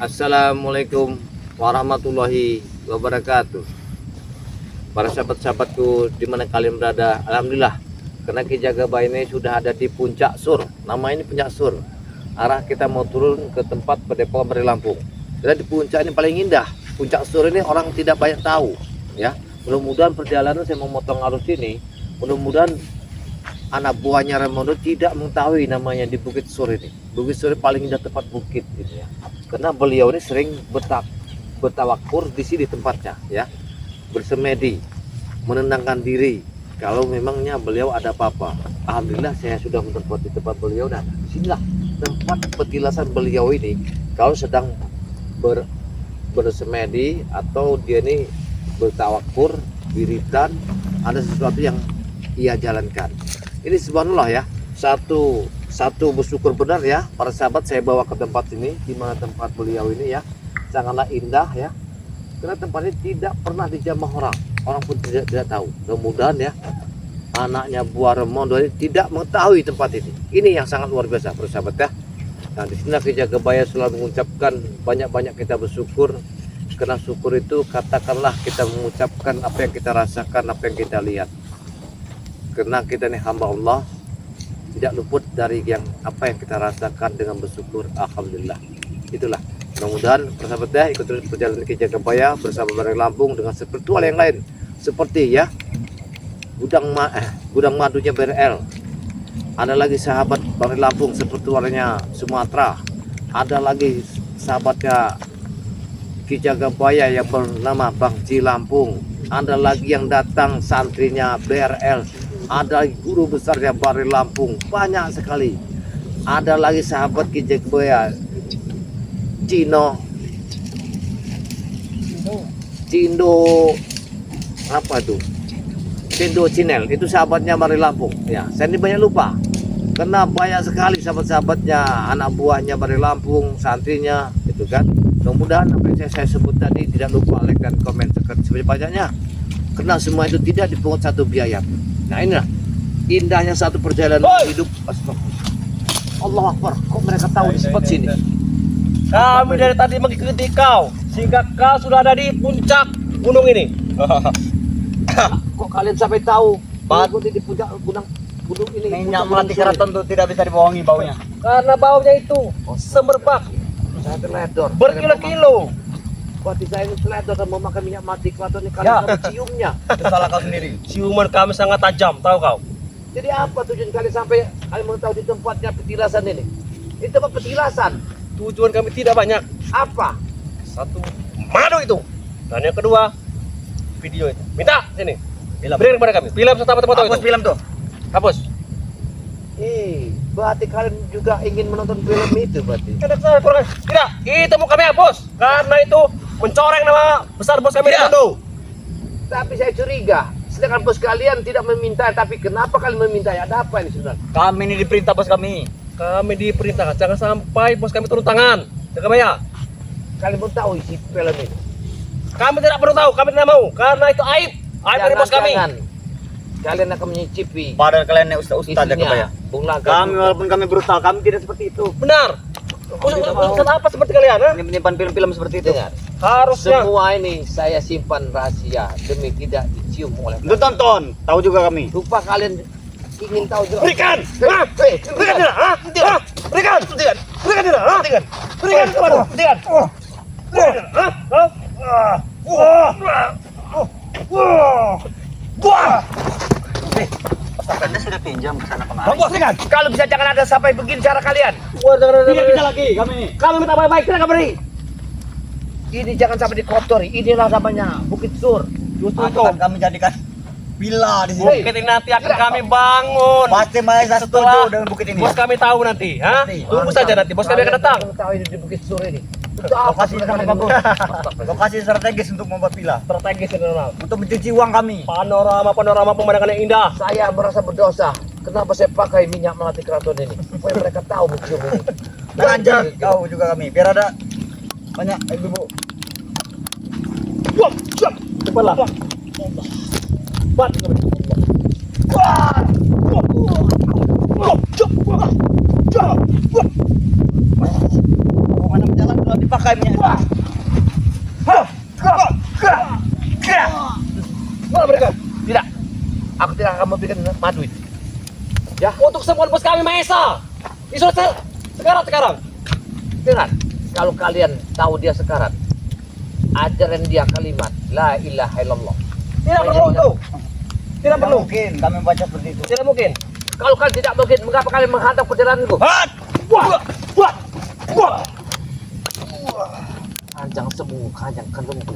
Assalamualaikum warahmatullahi wabarakatuh. Para sahabat-sahabatku di mana kalian berada, alhamdulillah karena Ki Jagabaya ini sudah ada di Puncak Sur. Nama ini Puncak Sur. Arah kita mau turun ke tempat Padepokan Bari Lampung. Dan di puncak ini paling indah. Puncak Sur ini orang tidak banyak tahu, ya. Mudah-mudahan perjalanan saya memotong arus ini, mudah-mudahan anak buahnya Raimondo tidak mengetahui namanya di Bukit Sur ini. Bukit Sur paling indah tempat bukit gitu ya. Karena beliau ini sering bertawakur di sini tempatnya ya. Bersemedi, menenangkan diri kalau memangnya beliau ada apa-apa. Alhamdulillah saya sudah menempati di tempat beliau. Nah, disinilah tempat petilasan beliau ini kalau sedang bersemedi atau dia ini bertawakur, wiridan, ada sesuatu yang ia jalankan. Ini subhanallah ya, satu bersyukur benar ya para sahabat, saya bawa ke tempat ini, di mana tempat beliau ini ya sangatlah indah ya, karena tempat ini tidak pernah dijamah orang pun tidak tahu. Mudah-mudahan ya anaknya buah Raimondo ini tidak mengetahui tempat ini yang sangat luar biasa para sahabat ya. Nah, di sini Ki Jagabaya selalu mengucapkan banyak-banyak kita bersyukur, karena syukur itu katakanlah kita mengucapkan apa yang kita rasakan, apa yang kita lihat. Karena kita ini hamba Allah, tidak luput dari apa yang kita rasakan dengan bersyukur. Alhamdulillah. Itulah. Mudah-mudahan persahabat ya ikut terus perjalanan Ki Jagabaya bersama Bari Lampung dengan spiritual yang lain. Seperti ya gudang madunya BRL. Ada lagi sahabat Bari Lampung spiritualnya Sumatera. Ada lagi sahabatnya Ki Jagabaya yang bernama Bang Ji Lampung. Ada lagi yang datang santrinya BRL. Ada guru besarnya Bari Lampung, banyak sekali. Ada lagi sahabat Ki Jagabaya Cindo apa itu? Cindo Cinel, itu sahabatnya Bari Lampung. Ya, saya ini banyak lupa. Karena banyak sekali sahabat-sahabatnya, anak buahnya Bari Lampung, santrinya, itu kan. Mudah-mudahan apa yang saya sebut tadi tidak lupa like dan komen sebanyak-banyaknya. Karena semua itu tidak dipungut satu biaya. Nah, inilah indahnya satu perjalanan hidup. Allah Akbar, kok mereka tahu di spot sini? Kami dari tadi mengikuti kau sehingga kau sudah ada di puncak gunung ini. Kok kalian sampai tahu? Mengikuti di puncak gunung ini. Minyak melati keraton itu tidak bisa dibohongi baunya. Karena baunya itu semerbak, Saya teledor. berkilo-kilo. Berarti saya ini teledor dan memakan minyak mati keraton ini kalian Ya. ciumnya. Itu salah kau sendiri. Ciuman kami sangat tajam, tahu kau? Jadi apa tujuan kalian sampai kalian mau tahu di tempatnya petilasan ini? Ini tempat petilasan. Tujuan kami tidak banyak. Apa? Satu, madu itu. Dan yang kedua, video itu. Minta sini. Film. Beri kepada kami. Film serta foto-foto Hapus itu. film tuh. Hapus. Berarti kalian juga ingin menonton film itu berarti? Tidak, itu mau kami hapus. Karena itu mencoreng nama besar bos kami Tidak. dulu. Tapi saya curiga, sedangkan bos kalian tidak meminta, tapi kenapa kalian meminta? Ada apa ini sebenarnya? Kami ini diperintah bos kami. Kami diperintahkan jangan sampai bos kami turun tangan. Jagabaya. Kalian mau tahu isi film ini? Kami tidak perlu tahu, kami tidak mau. Karena itu aib. Aib dari bos kami. Jangan. Kalian akan menyicipi Padahal kalian ustaz ya kebaya. Bung Laga. Kami walaupun kami brutal, kami tidak seperti itu. Benar. Urusan apa seperti kalian? Ha? Menyimpan film-film seperti itu. Dengar. Harusnya. Semua ini saya simpan rahasia demi tidak dicium oleh Lu tonton, tahu juga kami. lupa kalian ingin tahu juga. Berikan. Hah? Berikan tidak. Ha? Tidak. Berikan. Tidak. Berikan tidak. Ha? Berikan. Berikan kepada. Berikan. Berikan. Ha? Buah. Anda sudah pinjam ke sana kemarin. Bang bos, berikan. Kalau bisa jangan ada sampai begini cara kalian. Tidak bisa lagi kami. Kami minta baik-baik, kita beri. Ini jangan sampai dikotori. Inilah namanya Bukit Sur. Justru itu. Akan kami jadikan villa di sini. Bukit ini nanti akan kami bangun. Pasti Malaysia setuju Setelah dengan bukit ini. Bos kami tahu nanti, ha? Nanti. Tunggu saja nanti, bos kami akan datang. Kalian tahu ini di Bukit Sur ini. Lokasi sangat bagus. Lokasi strategis untuk membuat villa. Strategis internasional. Untuk mencuci uang kami. Panorama pemandangan yang indah. Saya merasa berdosa. Kenapa saya pakai minyak melati keraton ini? Supaya mereka tahu museum ini. Belanja kau juga kami. Biar ada banyak ibu-ibu. Wah, siap. Cepatlah. Cepat. Wah. Wah. Mana berjalan Kalau dipakai minyak. Mana mereka? Tidak. Aku tidak akan memberikan madu itu. Ya, untuk semua bos kami Maesa. Disuruh sekarang. Dengar, kalau kalian tahu dia sekarat, ajaran dia kalimat La ilaha illallah. Tidak perlu itu. Tidak perlu. Mungkin kami baca seperti itu. Tidak mungkin. Kalau kalian tidak mungkin, mengapa kalian menghadap perjalananku? Kanjang semu, kanjang kendengku.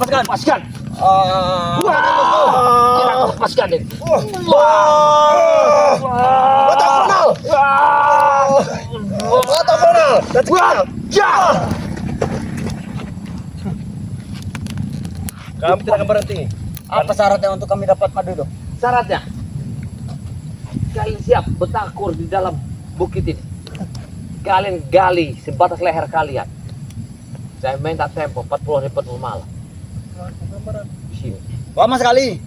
Tidak lepaskan. Tidak lepaskan ini. Kami tidak akan berhenti. Apa syaratnya untuk kami dapat madu itu? Syaratnya, kalian siap bertakur di dalam bukit ini. Kalian gali sebatas leher kalian. Saya minta tempo 40 hari 40 malam. Di sini. Lama sekali.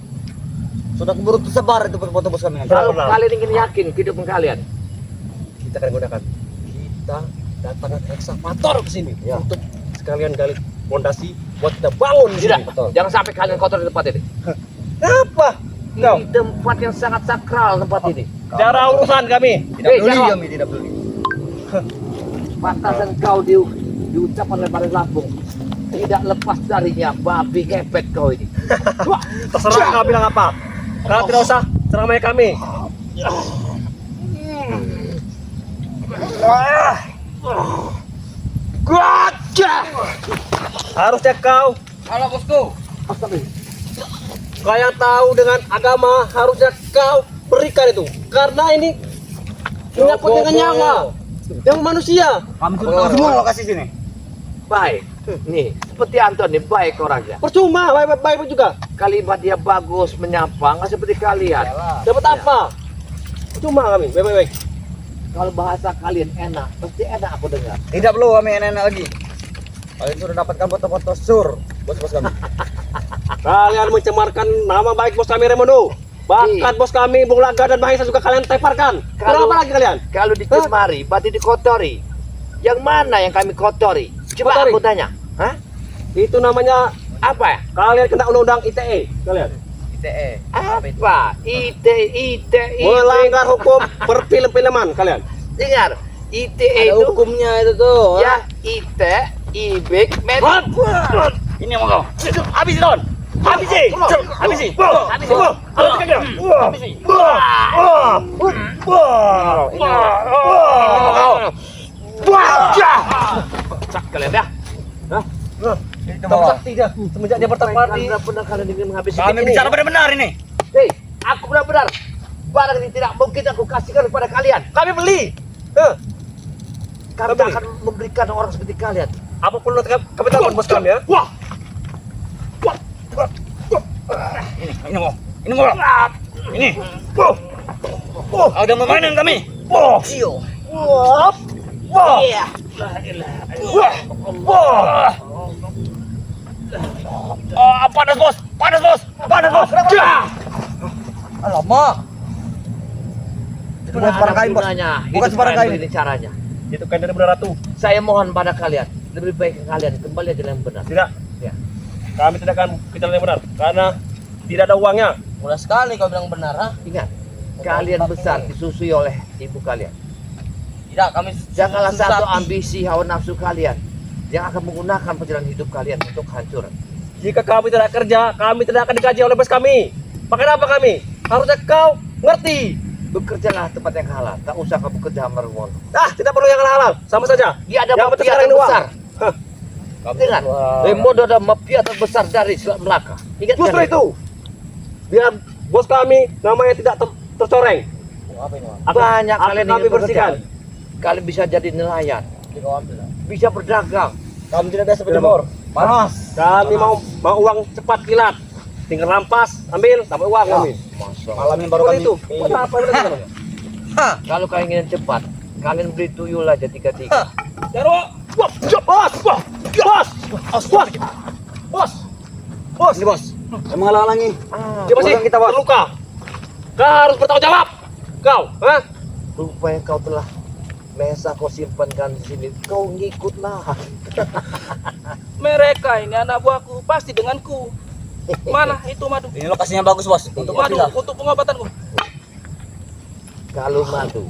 Sudah keburu tersebar itu foto bos kami. Kalau kalian ingin yakin kehidupan kalian, Kita akan gunakan. Kita datangkan ekskavator ke sini untuk sekalian gali fondasi buat kita bangun di tidak, sini. jangan sampai kalian kotor di tempat ini. Apa? Kau Ini tempat yang sangat sakral tempat ini. cara urusan kami. Tidak peduli jawab. kami, tidak peduli. Pantasan kau diucapkan oleh Baris Lampung. Tidak lepas darinya babi ngepet kau ini. Terserah kau bilang apa. Kalau tidak usah serang kami. Harusnya kau Halo bosku. kau yang tahu dengan agama harusnya kau berikan itu karena ini menyangkut dengan nyawa yang manusia. Kami sudah semua lokasi sini. Baik. Nih, seperti Anton nih, baik orangnya. Percuma, baik juga. Kalimat dia bagus menyapa, nggak seperti kalian. Dapat apa? Percuma kami, baik. Kalau bahasa kalian enak, pasti enak aku dengar. Tidak perlu kami enak-enak lagi. Kalian sudah dapatkan foto-foto sur bos-bos kami. Kalian mencemarkan nama baik bos kami Remono. Bahkan bos kami Bung Laga dan Mahesa juga kalian teparkan. Kalau- Kenapa lagi kalian? Kalau dicemari, berarti dikotori. Yang mana yang kami kotori? Coba Kotori? aku tanya. Hah? Itu namanya Apa ya? kalian kena undang-undang ITE. Kalian ITE. Apa? ITE. melanggar hukum perfilm-filman kalian. Dengar, ITE Ada itu hukumnya itu tuh. ya ITE, IBEK, Med. Ini mau kau. Habis Don. Habisi. Habisi. Cak kalian dah. Itu Kamu mau. sakti dia semenjak dia bertempur di Benar kalian ingin menghabisi Kami ini. bicara benar-benar ini. Hei, aku benar-benar barang ini tidak mungkin aku kasihkan kepada kalian. kami beli. Kami Kami- akan memberikan orang seperti kalian. Apapun kami tahu bos kami ya. Wah. Ini mau. Ini mau. Ini. Ada memainan kami. Cio. Iya. Panas bos. Panas bos. Panas bos. Alamak. Itu bukan sembarang kain bos. Bukan sembarang kain. Ini caranya. Itu kan dari benar ratu. Saya mohon pada kalian, lebih baik kalian kembali aja yang benar. Tidak. Ya. Kami tidak akan kita yang benar karena tidak ada uangnya. Mudah sekali kau bilang benar, ha? Ingat, kalian besar disusui oleh ibu kalian. Tidak, kami Janganlah susah satu hati. ambisi hawa nafsu kalian yang akan menggunakan perjalanan hidup kalian untuk hancur. Jika kami tidak kerja, kami tidak akan dikaji oleh bos kami. Pakai apa kami? Harusnya kau ngerti. Bekerjalah tempat yang halal, tak usah kamu bekerja merwon. Tidak perlu yang halal, sama saja. Dia ada Yang penting mafia sekarang ini uang. terbesar. Hah, Dengar, Remodo ada mafia terbesar dari Selat Melaka. Ingat justru kan itu. Biar bos kami namanya tidak tercoreng. Apa ini, Bang? Banyak akan kalian kami ingin bersihkan. bekerja. Kalian bisa jadi nelayan, Jadi kau ambil lah. bisa berdagang. Kami tidak biasa Tidak, berjemur. Panas. Kami mau uang cepat kilat. Tinggal rampas, ambil, dapat uang kami. Masa. Malam ini baru Seperti kami. itu. Buat apa ini? Kalau kalian ingin cepat, kalian beli tuyul aja 3-3. Jaro. Bos. Bos. Ini bos. Yang menghalang-halangi. Dia masih Bukan kita, bos. terluka. Kau harus bertanggung jawab. Kau, hah? Rupanya kau telah Mesa kau simpankan di sini. Kau ngikutlah. Mereka ini anak buahku pasti denganku. Mana itu madu? Ini lokasinya bagus, Bos. Untuk Madu Abdillah. untuk pengobatanku. Kalau madu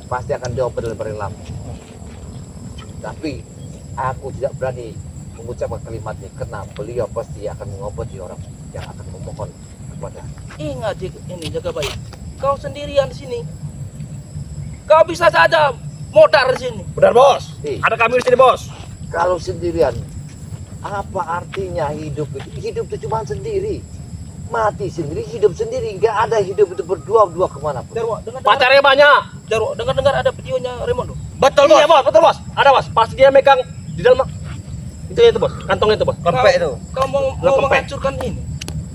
pasti akan diobat oleh Barin Lampung. Tapi aku tidak berani mengucapkan kalimatnya karena beliau pasti akan mengobati orang yang akan memohon kepada. Ingat ini jaga baik. Kau sendirian di sini. Kau bisa saja modar di sini. Benar, Bos. Ih. Ada kami di sini, Bos. Kalau sendirian, apa artinya hidup itu? Hidup itu cuma sendiri. Mati sendiri, hidup sendiri. Nggak ada hidup itu berdua-dua kemanapun. Jarwo, dengar Pacarnya banyak. Jarwo, dengar ada videonya Raymond. Betul, Bos. Iya, Bos. Betul, Bos. Ada, Bos. Pasti dia megang di dalam itu, Bos. Kantong itu, Bos. Lempek itu. Kau mau Lempek. menghancurkan ini?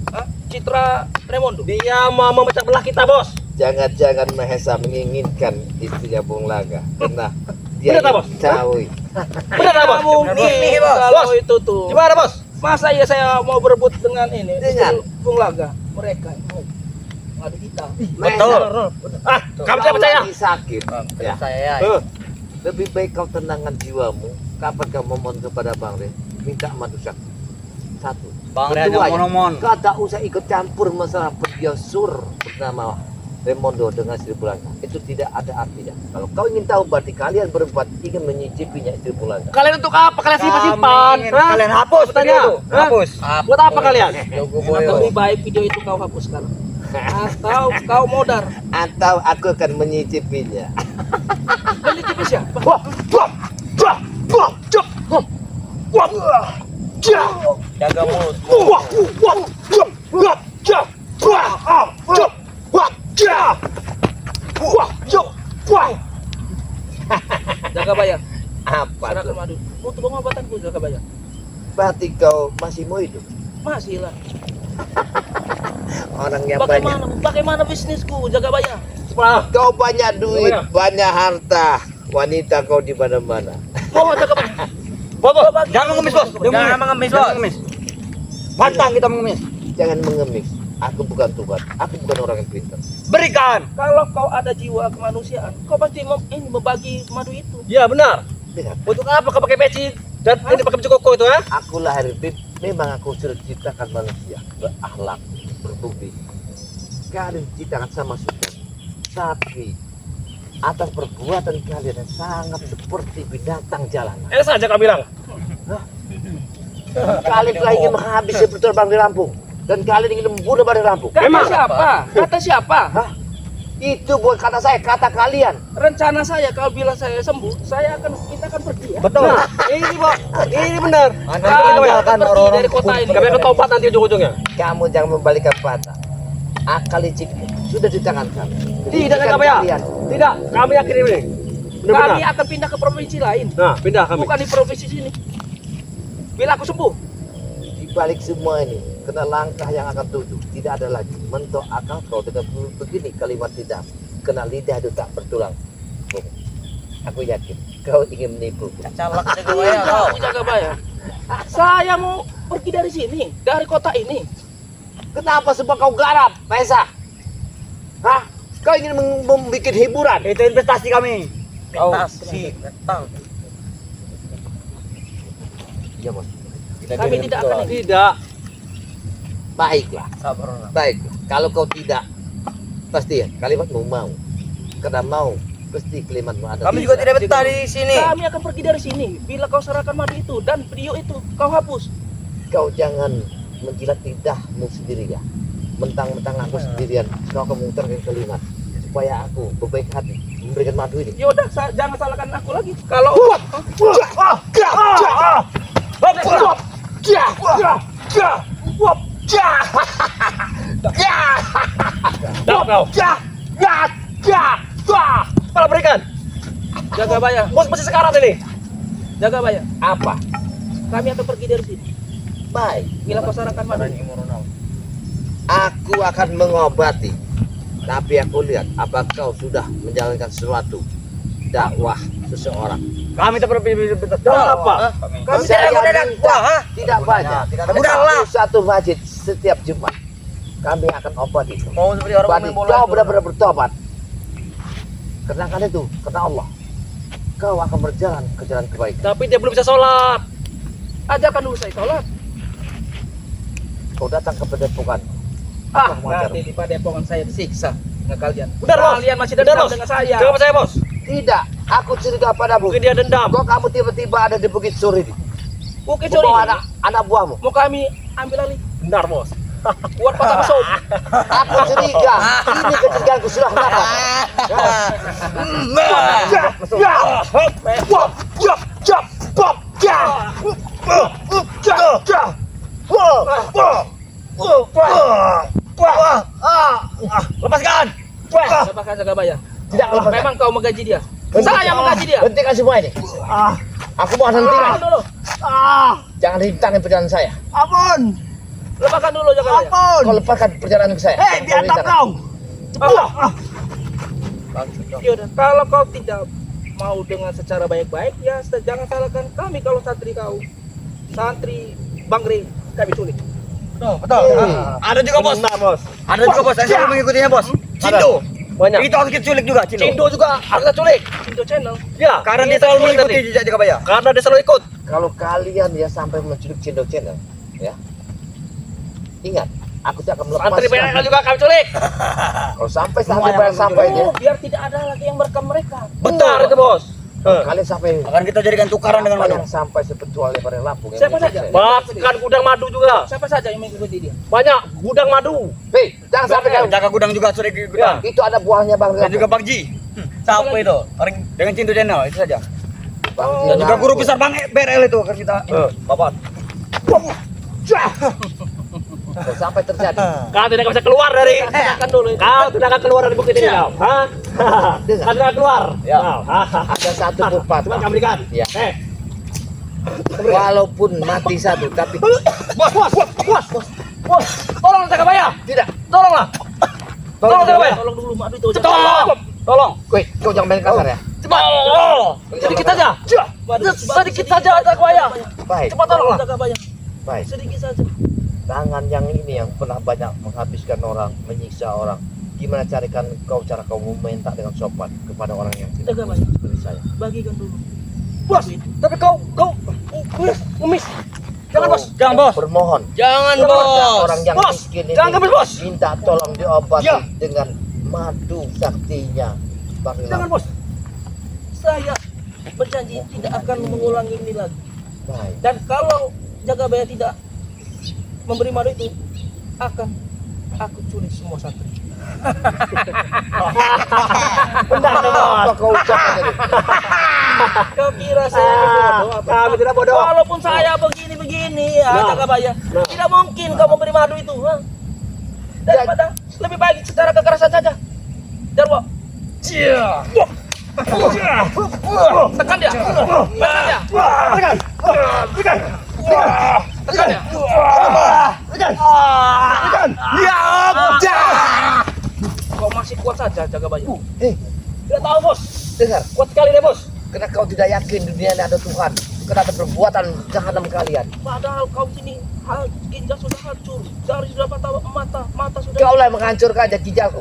Hah? Citra Raymond. Dia mau memecah belah kita, Bos. Jangan-jangan Mahesa menginginkan istrinya Bung Laga. Karena dia Benar, Bos? cawi. Benar, Bos. Mungkin Bos. kalau Bos. itu tuh. Gimana, Bos? Masa iya saya mau berebut dengan ini? Dengan? Bung Laga. Mereka mau ngadu kita. Betul. Ah, kamu tidak Kau percaya? lagi sakit. Ya. Saya Eh, Lebih baik kau tenangkan jiwamu. Kapan kau memohon kepada Bang Re, minta madu sakti. Satu. Bang Re Kedua, hanya monomon. kau tak usah ikut campur masalah penjasur bernama Remondo dengan Sri Pulangga. Itu tidak ada artinya. Kalau kau ingin tahu berarti kalian berempat ingin menyicipinya Sri Pulangga. kalian untuk apa? Kalian simpan-simpan. Hah? Kalian hapus Bertanya. video itu. Hah? Hapus. Buat apa kalian? Logo Lebih baik video itu kau hapus sekarang. Atau kau modar. Atau aku akan menyicipinya. Menyicipi siapa? Jaga mulut. Jaga bayar. Apa Serahkan tuh? madu. Untuk pengobatanku jaga bayar. Berarti kau masih mau hidup? Masih lah. Orang yang banyak. Bagaimana bisnisku jaga bayar? Wah, Kau banyak duit, Banyak. banyak harta. Wanita kau di mana-mana. Mohon jaga bayar. Bos, Jangan mengemis, Bos. Jangan mengemis, Bos. Pantang kita mengemis. Jangan mengemis. Aku bukan Tuhan. Aku bukan orang yang pintar. Berikan. Kalau kau ada jiwa kemanusiaan, kau pasti ini membagi madu itu. iya benar. Lihat, Untuk apa kau pakai peci dan ini pakai baju koko itu, ha? aku lahir hidup. Memang aku sudah diciptakan manusia berakhlak, berbudi. Kalian diciptakan sama suka. Tapi atas perbuatan kalian yang sangat seperti binatang jalanan. Saja kau bilang. Kalian telah ingin menghabisi betul Bang di Lampung. Dan kalian ingin membunuh Bang di Lampung. Kata Memang. siapa? Kata siapa? Hah? Itu bukan kata saya, kata kalian. Rencana saya kalau bila saya sembuh, kita akan pergi ya. Betul. Ini, Bos. Ini benar. Anda Kami meninggalkan akan pergi orang-orang dari kota ini. Kami akan tobat nanti ujung-ujungnya. Kamu jangan membalikan patah. Akal licik sudah di tangan kami. Tidak, Berikan kami ya. kalian. Tidak, kami yakin ini. Benar-benar. Kami akan pindah ke provinsi lain, Nah, pindah kami. bukan di provinsi sini. Bila aku sembuh, Di balik semua ini, kena langkah yang akan tuju. Tidak ada lagi. Mentok akal kau dengan begini kalimat tidak. Kena lidah itu tak bertulang. Bung, aku yakin kau ingin menipu. Calak jaga bayar kau. aku jaga bayar. Saya mau pergi dari sini, dari kota ini. Kenapa sebab kau garap, Maesa? Hah? Kau ingin membuat hiburan? Itu investasi kami. Kau si Iya, Bos. Kami tidak akan ini. Tidak. Baiklah. sabar. Baik, kalau kau tidak, pasti ya kalimatmu mau. Karena mau, pasti kalimatmu ada. Kami juga tidak betah di sini. Kami akan pergi dari sini. Bila kau serahkan madu itu dan video itu, kau hapus. Kau jangan menjilat lidahmu sendiri ya. Mentang-mentang aku sendirian, kau akan mengutarkan kalimat supaya aku berbaik hati memberikan madu ini. Ya udah, jangan salahkan aku lagi. Kalau Malah berikan. jaga bayar, Bos masih sekarat ini. jaga bayar. Apa? Kami akan pergi dari sini. Baik, Bila kau serahkan madu. aku akan mengobati. Tapi aku lihat apa kau sudah menjalankan sesuatu dakwah seseorang. Kami tak berpikir Apa? Kami Saya tidak tidak kuah, ha? Tidak banyak. Tidak Ada mudah lah. satu masjid setiap Jumat. kami akan obati. Mau seperti orang Bani, main bola. kau itu. benar-benar bertobat. Karena itu, karena Allah. Kau akan berjalan ke jalan kebaikan. Tapi dia belum bisa sholat. Ajarkan dulu saya sholat. Kau datang ke padepokan. Ah, Aku mengajar. nanti di padepokan saya disiksa dengan kalian. Benar, Bos. Kalian masih Benar, dendam Bos. dengan saya. Jangan percaya, Bos. Tidak, aku cerita padamu. Mungkin dia dendam. Kok kamu tiba-tiba ada di Bukit Sur ini? Oke, sorry. Membawa anak buahmu. Mau kami ambil alih. Benar, Bos. Buat patah mesum. Aku curiga. Ini kecurigaanku sudah dapat. Lepaskan. Lepaskan jaga bayar. Tidak lepaskan. Memang kau menggaji dia. Saya menggaji dia. Hentikan semua ini. Aku mau hentikan. Lepaskan dulu. Jangan rintangi perjalanan saya. Ampun. Lepaskan dulu jaga bayar. Ampun. Kau lepaskan perjalanan saya. Hei, Kau diantap rintangi. dong. Yaudah, kalau kau tidak mau dengan secara baik-baik, ya jangan salahkan kami kalau santri kau. Santri Bang Rey, kami culik. Betul. Hei. Ada juga, Bos. Benar, Bos. Ada juga, Bos. Saya selalu mengikutinya, Bos. Cindo. Banyak. Itu harus kita culik juga, Cindo. Cindo juga harus culik. Cindo channel. Ya, Karena Iya, dia selalu saya mengikuti tadi. jejak Jakabaya. karena dia selalu ikut. Kalau kalian ya sampai menculik Cindo Channel, ya ingat, aku tidak akan Santri melepaskan. PNL juga kami culik. Kalau sampai Semuanya sampai akan sampai menculik. dia, Biar tidak ada lagi yang merekam mereka. Benar itu, Bos. kalian sampai Akan kita jadikan tukaran dengan apa madu. yang sampai sepetualnya pada Lampung. yang Siapa mengikuti saja? saya. Bahkan gudang madu juga. Siapa saja yang mengikuti dia? Banyak gudang madu. Hei, jangan sampai kau. Jaga gudang juga sudah di gudang. Itu ada buahnya Bang Dan Lampung. juga Bang Ji. Siapa itu? Orang dengan Cindo Channel itu saja. Bang Dan juga Lampung. guru besar Bang BRL itu akan kita. Bapak. Kalau sampai terjadi, Kau tidak bisa keluar dari. Silakan dulu. Kau tidak akan keluar dari bukit ini, kau. Hah? Kau tidak keluar. Ya. ada satu Coba pepatah. kami berikan. Ya. Walaupun Walaupun mati satu, tapi Bos, tolong Jakabaya. tidak. Tolonglah. Tolong Jakabaya. Tolong dulu madu itu. Tolong. Woi, kau jangan main kasar ya. Cepat. Sedikit saja. Sedikit saja Jakabaya. Baik, Cepat tolonglah. Jaga bayar. baik. Sedikit saja. Tangan yang ini yang pernah banyak menghabiskan orang, menyiksa orang. Gimana cara kau meminta dengan sopan kepada orang yang tidak Jaga bayar. seperti saya? Bagikan dulu. Bos, tapi kau ngemis. Jangan, Kau Bos. Jangan, Bos. Bermohon Jangan, kepada orang yang Bos, miskin ini, jangan ngemis, Bos. minta tolong diobati Ya. dengan madu saktinya. Bang Jangan, Ilham. Bos. Saya berjanji tidak akan mengulangi ini lagi. Baik. Dan kalau jaga bayar tidak memberi madu itu, akan aku culik semua santri. Benar, Apa Bos. kau ucapkan tadi? Kau kira saya bodoh apa? Kami tidak bodoh. Walaupun saya begini-begini ya, Nah. jaga bayar. Nah. Tidak mungkin kau memberi madu itu. Ha? Daripada lebih baik secara kekerasan saja. Darwo. Tekan dia. Tekan dia. Tekan dia. Kau masih kuat saja jaga bayar. Hei, Tidak tahu bos. dengar. Kuat sekali deh, Bos. Karena kau tidak yakin dunia ini ada Tuhan. Karena ada perbuatan jahanam kalian. Padahal kau sini ginjal sudah hancur, jari sudah mata sudah. Kau lah yang menghancurkan ginjalku.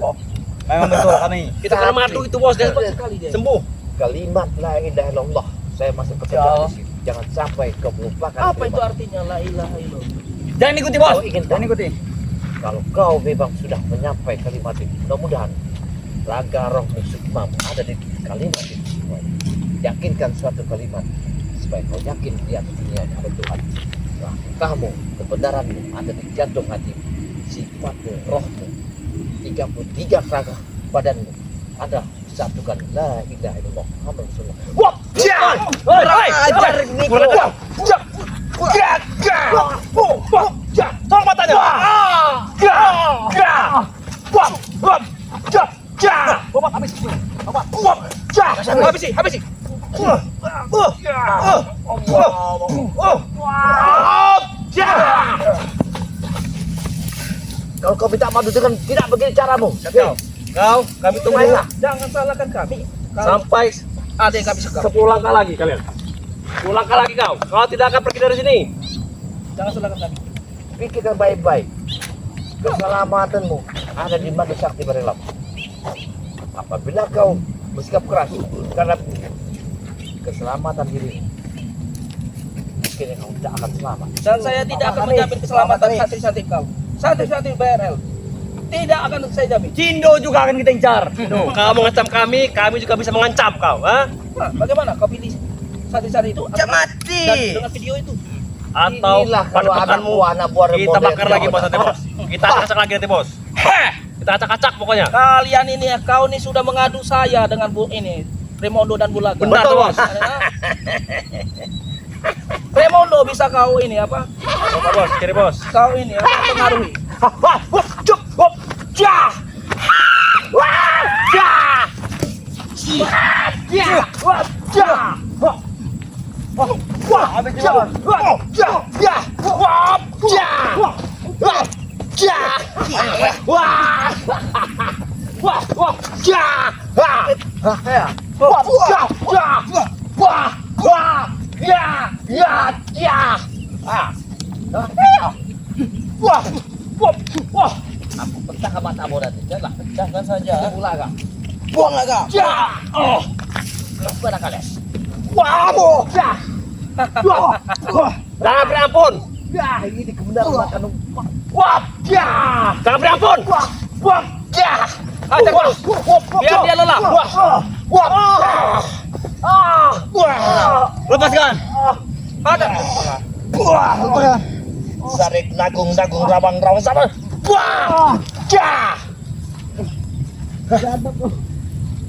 Memang betul kami. Kita kena madu itu, Bos. Dan Cepat sekali dia. sembuh. Kalimat la ilaha illallah. Saya masih Ya. percaya di sini. Jangan sampai kau melupakan. Apa itu kalimat. artinya la ilaha illallah? Jangan ikuti, Bos. Kau ingin Jangan ikuti. Kalau kau memang sudah menyampai kalimat ini, mudah-mudahan raga rohmu sukma ada di kalimat ini semua. Yakinkan suatu kalimat supaya kau yakin di atas dunia ada Tuhan. Nah, kamu, kebenaranmu ada di jantung hatimu, sifatmu, rohmu, 33 raga badanmu ada disatukan la ilaha illallah Muhammad Rasulullah. Wah, Ajar ini. Tolong matanya. Bapak habis. Bapak. Habisi, habisi. kalau kau minta madu dengan tidak begini caramu. Kau, kami tunggu. Jangan salahkan kami. Sampai Ada yang kami sekap. 10 langkah lagi kalian. 10 langkah lagi kau. Kau tidak akan pergi dari sini. Jangan salahkan kami. Pikirkan baik-baik. keselamatanmu ada di Madu Sakti Barelam. Apabila kau bersikap keras karena keselamatan diri, mungkin kau tidak akan selamat. Dan saya tidak akan menjamin keselamatan santri-santri kau. Santri-santri BRL tidak akan saya jamin. Cindo juga akan kita incar. Kamu mengancam kami juga bisa mengancam kau, ha? Nah, bagaimana kau pilih santri-santri itu? Jangan mati. Dan dengan video itu. Atau Inilah kalau padepokanmu anak buah kita bakar lagi bos nanti bos. Kita acak lagi nanti bos. Kita acak-acak pokoknya. Kalian ini ya, kau ini sudah mengadu saya dengan ini Remondo dan Bulaga. Benar tuh bos. Remondo bisa kau ini apa? Apa bos? Kiri bos. Kau ini apa? Pengaruhi. Aku pecah matamu nanti. Janganlah, pecahkan saja. Bulaga. Buang lagi. Kepada kalian. Jangan beri ampun. Ya, ini kebenaran makan umpan. Jangan beri ampun. Acak terus. Biar dia lelah. Lepaskan. Ada. Sarik nagung rawang sama.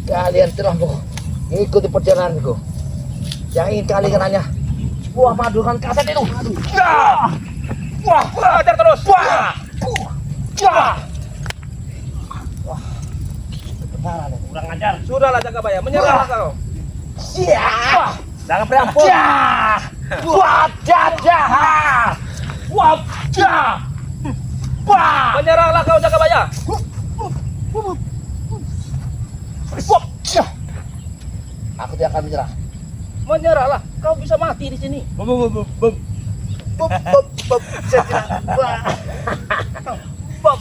Kalian telah mengikuti perjalananku. Yang ingin kalian hanya buah madu kan kaset itu. Ajar terus. Kurang ajar. Sudahlah Jagabaya, menyerahlah kau. Jangan beri ampun. Menyerahlah kau Jagabaya. Aku tidak akan menyerah. Menyerahlah, kau bisa mati di sini.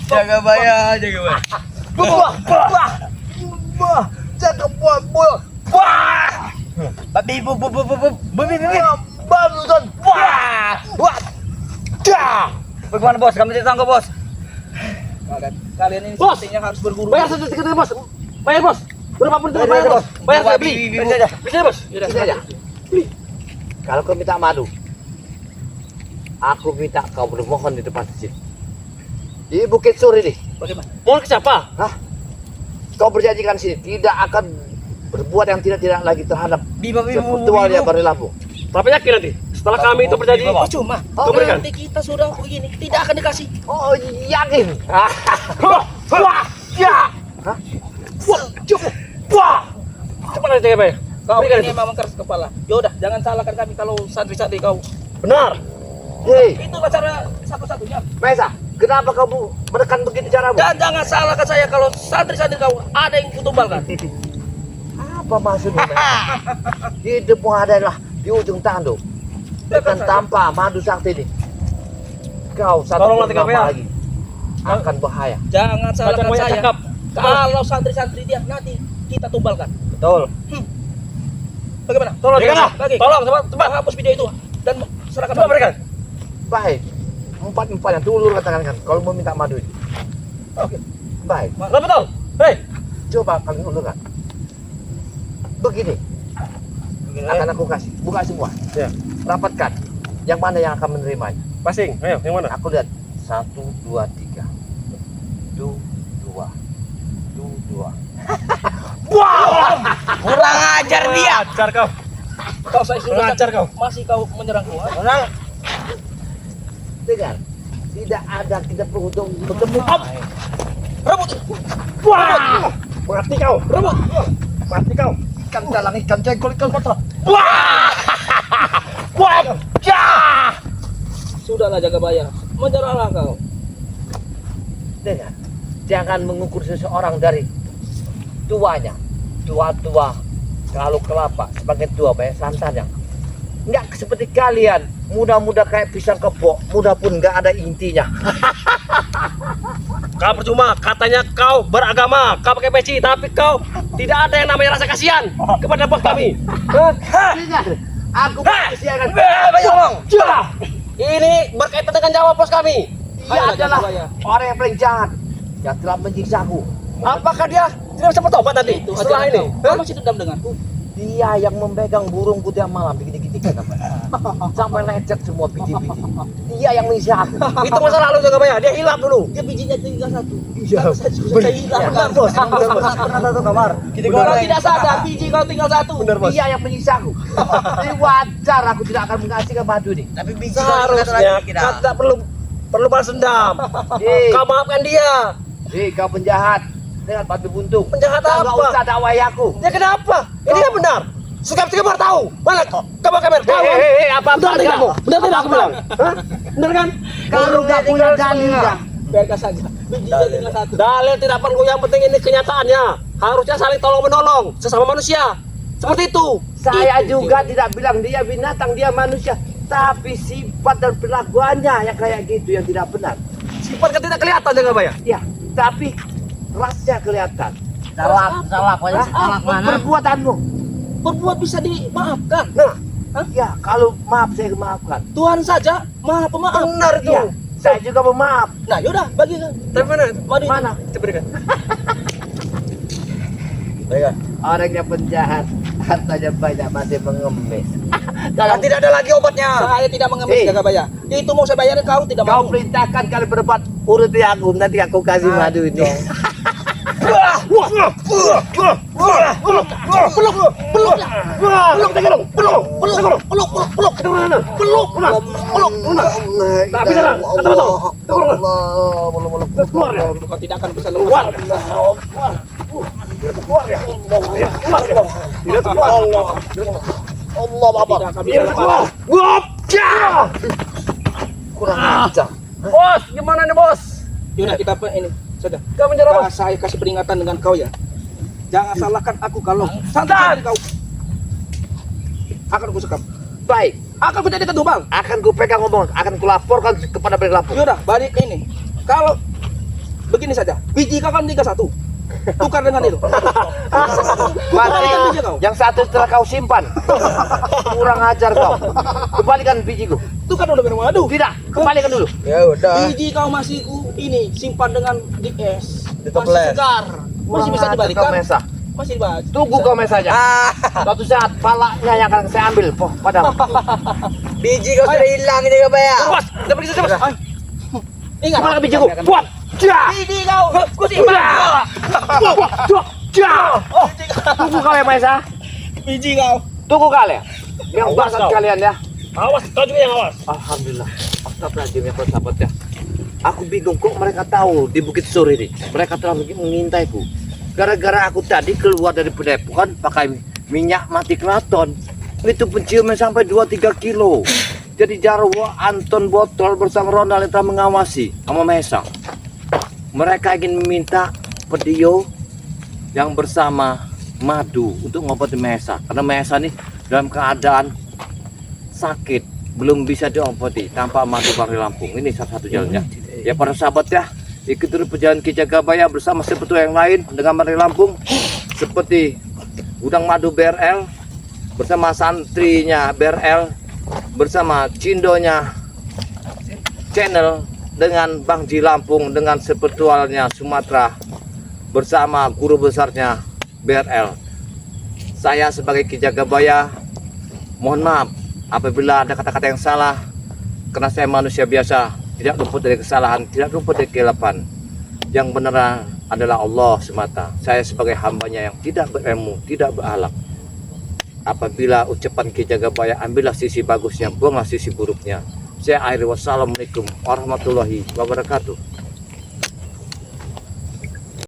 Jaga bayar, jaga bayar. Jaga buah. Babi, bagaimana bos? Kami tidak sanggup bos. Kalian ini Bos! sepertinya harus berguru. Bayar saja tiket bos. Bayar bos. Berapa pun itu bayar bos. Bayar saya beli. Bisa aja. Bisa bos. Yaudah, Sini aja. Kalau kau minta madu, aku minta kau bermohon di depan masjid. Di Bukit Sur ini. Bagaimana? Mohon ke siapa? Kau berjanjikan sini tidak akan berbuat yang tidak lagi terhadap spiritualnya Bari Lampung. Berapa yakin nanti? Setelah kami itu berjanji. Percuma. Oh, Kau berikan. Nanti kita sudah begini, tidak akan dikasih. Oh, yakin? Cepat aja jaga bayar. Kau Berikan ini itu. memang keras kepala. Yaudah, jangan salahkan kami kalau santri-santri kau. Benar. Hei, Itulah cara satu-satunya. Mesa, kenapa kamu menekan begitu caramu? Dan jangan salahkan saya kalau santri-santri kau ada yang kutumbalkan. Apa maksudnya, Mesa? Hidupmu adalah di ujung tanduk. Dengan tanpa madu sakti ini, kau satu Tolonglah tiga purnama bayar. lagi akan bahaya. Jangan salahkan banyak saya. cakap. Kalau santri-santri dia nanti kita tumbalkan. Betul. Bagaimana? Tolong Bagi. jangan. Tolong cepat. Hapus video itu dan serahkan. Coba berikan. Baik, empat yang dulu katakan kan, kalau mau minta madu itu. Oke. Baik, Betul. Hei. coba kalian ulurkan. Begini, akan aku kasih, buka semua. Ya. Rapatkan, yang mana yang akan menerimanya. Pasing. Ayo, yang mana? Aku lihat 1, 2, 3. 2, 2. Kurang ajar dia. Ajar kau. Kau saya sudah Ajar kau. masih kau menyerangku. ha? Tenang. Dengar, tidak ada kita beruntung bertemu. Rebut. Wah. Mati kau. Rebut. Mati kau. Ikan dalang, ikan cengkol, ikan kotor. Sudahlah Jagabaya, menyerahlah kau. Dengar, jangan mengukur seseorang dari tuanya. Tua-tua, kalau kelapa sebagai tua banyak santannya. Enggak seperti kalian, muda-muda kayak pisang kepok, muda pun enggak ada intinya. Kau percuma, katanya kau beragama, kau pakai peci, tapi kau tidak ada yang namanya rasa kasihan kepada bos kami. Hah? Dengar, aku kasihan. Ini berkaitan dengan nyawa bos kami. Dia adalah orang yang paling jahat yang telah menyiksaku. Apakah dia tidak bisa bertobat nanti setelah ini? Kau masih dendam denganku? Dia yang memegang burungku tiap malam begini-gini sampai lecet semua biji-biji. Dia yang menyiksa aku. Itu masa lalu Jagabaya, dia hilang dulu. Dia bijinya tinggal satu. Iya. Sudah hilang. Benar bos. Pernah satu kamar. Kalau tidak sadar, biji kau tinggal satu. Dia yang menyiksa aku. Ini wajar aku tidak akan mengasihkan madu ini. Tapi biji Seharusnya kau tidak perlu balas dendam. Kau maafkan dia. Kau penjahat dengan batu buntung. Penjahat Kau nggak apa? usah dakwahi aku. Ya kenapa? Ini yang benar. Sekap-sekap baru tahu. Mana? Kamar. Tahu. Apa Benar tidak kamu? Benar tidak aku bilang? Hah? Benar kan? Kalau nggak punya dalil dah. Biarkan saja. Bijinya tinggal satu. Dalil tidak perlu, yang penting ini kenyataannya. Harusnya saling tolong menolong sesama manusia. Seperti itu. Saya juga tidak bilang dia binatang, dia manusia. Tapi sifat dan perlakuannya yang kayak gitu yang tidak benar. Sifat kan tidak kelihatan Jagabaya. Ya, tapi rasnya kelihatan. salah mana? Perbuatanmu. Berbuat bisa dimaafkan. Nah, Ya, kalau maaf saya maafkan. Tuhan saja maha pemaaf. benar itu. Ya, saya juga memaaf. Nah, yaudah bagi kan. Tapi mana? Madu itu. Mana? Kita berikan. Orangnya penjahat, hartanya banyak masih mengemis. Kalau tidak ada lagi obatnya. Saya tidak mengemis Jagabaya. Itu mau saya bayarin kau tidak Kau mau. perintahkan kali berbuat urut aku, nanti aku kasih madu ini. Tak bisa lah. Kata betul. Kau tidak akan bisa keluar. Allah Bapak. Tidak akan bisa lepas. Kurang ajar. Bos, gimana nih bos? Yaudah kita ini sudah. Kau menyerah bos. Saya kasih peringatan dengan kau ya. Jangan salahkan aku kalau Santai. kau. Akan aku sekap. Baik, Akan aku jadikan tumbang. akan ku pegang ngomong, akan ku laporkan kepada pemilik lapor. Yaudah, balik ini. Kalau begini saja, biji kau kan 31. Tukar dengan itu. Mati, Tukar biji kau. yang satu setelah kau simpan. Kurang ajar kau. Kembalikan bijiku. Tukar dulu dengan madu. Tidak, kembalikan dulu. Ya udah. Biji kau masih ini simpan dengan di es. Di Masih toples. segar. Masih bisa Kurang ajar dibalikan. kau, Mesa. Masih dibalik. Tunggu kau saja. Suatu saat palanya yang akan saya ambil padamu. Biji kau sudah hilang ini Jagabaya. Bos, kita pergi saja bos. Ingat. Kembalikan bijiku. Buat. Biji kau. Ku simpan. Tunggu kau ya, Mesa. Biji kau. Tunggu kalian. Yang Awas bangsat kau. kalian ya. Awas, kau juga yang awas. Alhamdulillah. Astagfirullahaladzim ya sahabat ya. Aku bingung kok mereka tahu di Bukit Sur ini. Mereka telah mengintaiku. Gara-gara aku tadi keluar dari pendepokan pakai minyak mati keraton. Itu penciuman sampai 2-3 kilo. Jadi Jarwo, Anton Botol bersama Ronald yang telah mengawasi sama Mesa. Mereka ingin meminta pedio yang bersama madu untuk ngobati Mesa. Karena Mesa nih dalam keadaan sakit, belum bisa diobati tanpa madu Bangri Lampung. Ini satu jalannya. Ya para sahabat ya, ikuti terus perjalanan Ki Jagabaya bersama sepetu yang lain dengan Bangri Lampung, seperti Gudang Madu BRL bersama santrinya BRL, bersama Cindonya channel, dengan Bang Ji Lampung, dengan spiritualnya Sumatera, bersama guru besarnya BRL. Saya sebagai Ki Jagabaya mohon maaf apabila ada kata-kata yang salah, karena saya manusia biasa, tidak luput dari kesalahan, tidak luput dari kesilapan. Yang benar adalah Allah semata. Saya sebagai hambanya yang tidak berilmu, tidak berakhlak. Apabila ucapan Ki Jagabaya, ambillah sisi bagusnya, buanglah sisi buruknya. Saya akhiri, wassalamualaikum warahmatullahi wabarakatuh.